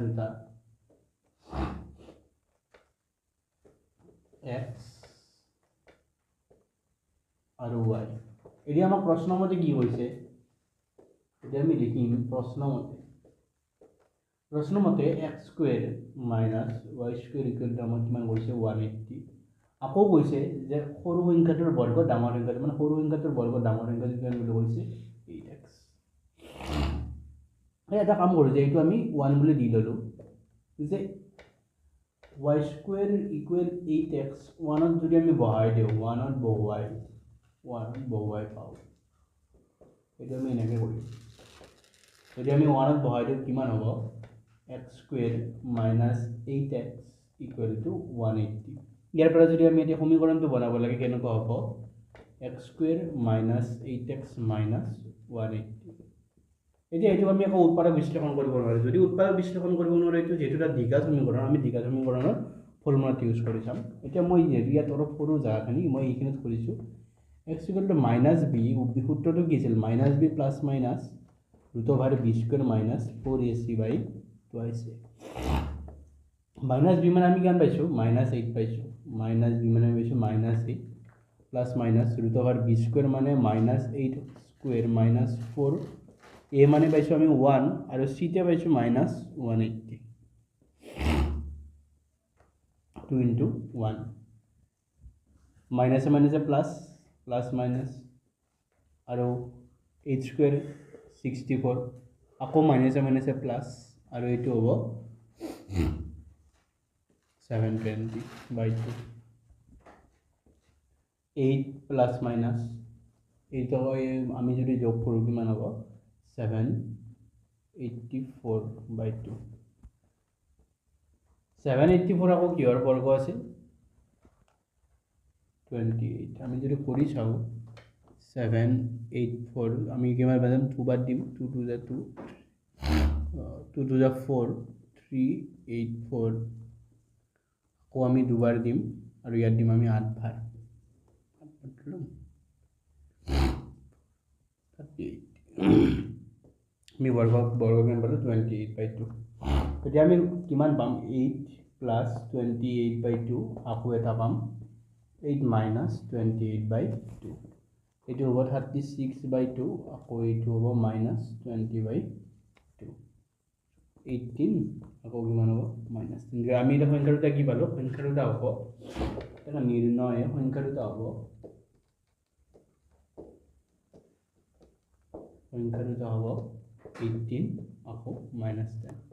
দুটা x আৰু y এতিয়া আমাক প্ৰশ্নমতে কি কৈছে এতিয়া আমি লিখিম প্ৰশ্নমতে x square minus y square equal to আমাক কিমান কৈছে 180 আকৌ কৈছে যে সৰু সংখ্যাটোৰ বৰ্গ ডাঙৰ সংখ্যাটো মানে সৰু সংখ্যাটোৰ বৰ্গ ডাঙৰ সংখ্যাটো কিমান বুলি কৈছে 8x এটা কাম কৰো যে এইটো আমি 1 বুলি দি ললো যে y স্কয়াৰ ইকুৱেল 8x 1 ত যদি আমি বহাই দিও 1 ত বহুৱাই পাও এইটো আমি এনেকৈ কৰিম যদি আমি 1 ত বহাই দিও কিমান হ'ব x square minus 8x equal to 180 ইয়াৰ পৰা যদি আমি এই সমীকৰণটো বনাব লাগে কেনেকুৱা হ'ব x square minus 8x minus 180 এতিয়া এইটো আমি আকৌ উৎপাদক বিশ্লেষণ কৰিব নোৱাৰো যদি উৎপাদক বিশ্লেষণ কৰিব নোৱাৰো এইটো যেটো এটা দ্বিঘাত সমীকৰণ আমি দ্বিঘাত সমীকৰণৰ ফৰ্মুলাটো ইউজ কৰি চাম এতিয়া মই ইয়াত অলপ সৰু জাগাখিনি মই এইখিনিত কৰিছো x = -b সূত্ৰটো কি আছিল -b plus minus √b² minus 4ac/2ac -b মানে আমি কিমান পাইছো -8 পাইছো -b মানে পাইছো -8 প্লাস মাইনাস √b² মানে -8 স্কয়াৰ মাইনাস 4 a মানে পাইছো আমি 1 আৰু c তে পাইছো -180 2 into 1 minus plus plus minus আৰু 8 square 64 আকৌ minus plus আৰু এইটো হ'ব 720/2 8 plus minus এইটো আমি যদি যোগ কৰো কিমান হ'ব 784/2 784 আকৌ কিহৰ বৰ্গ আছে 28 আমি যদি কৰি চাও 784 আমি কিমান পাম 2 বাদ দিম 2 to the 2 2 to the 4 384 আকৌ আমি দুবাৰ দিম আৰু ইয়াত দিম আমি 8 ভাৰ 38 আমি বৰ্গ কিমান পালো 28/2 এতিয়া আমি কিমান পাম 8 plus 28/2 আকৌ এটা পাম 8 minus 28/2 এইটো হ'ব 36/2 আকৌ এইটো হ'ব minus 20/2 18 আকৌ কিমান হ'ব minus 3 আমি এটা সংখ্যা দুটা কি পালো সংখ্যা দুটা হ'ব এটা নিৰ্ণয় সংখ্যা দুটা হ'ব 18 আকৌ minus 10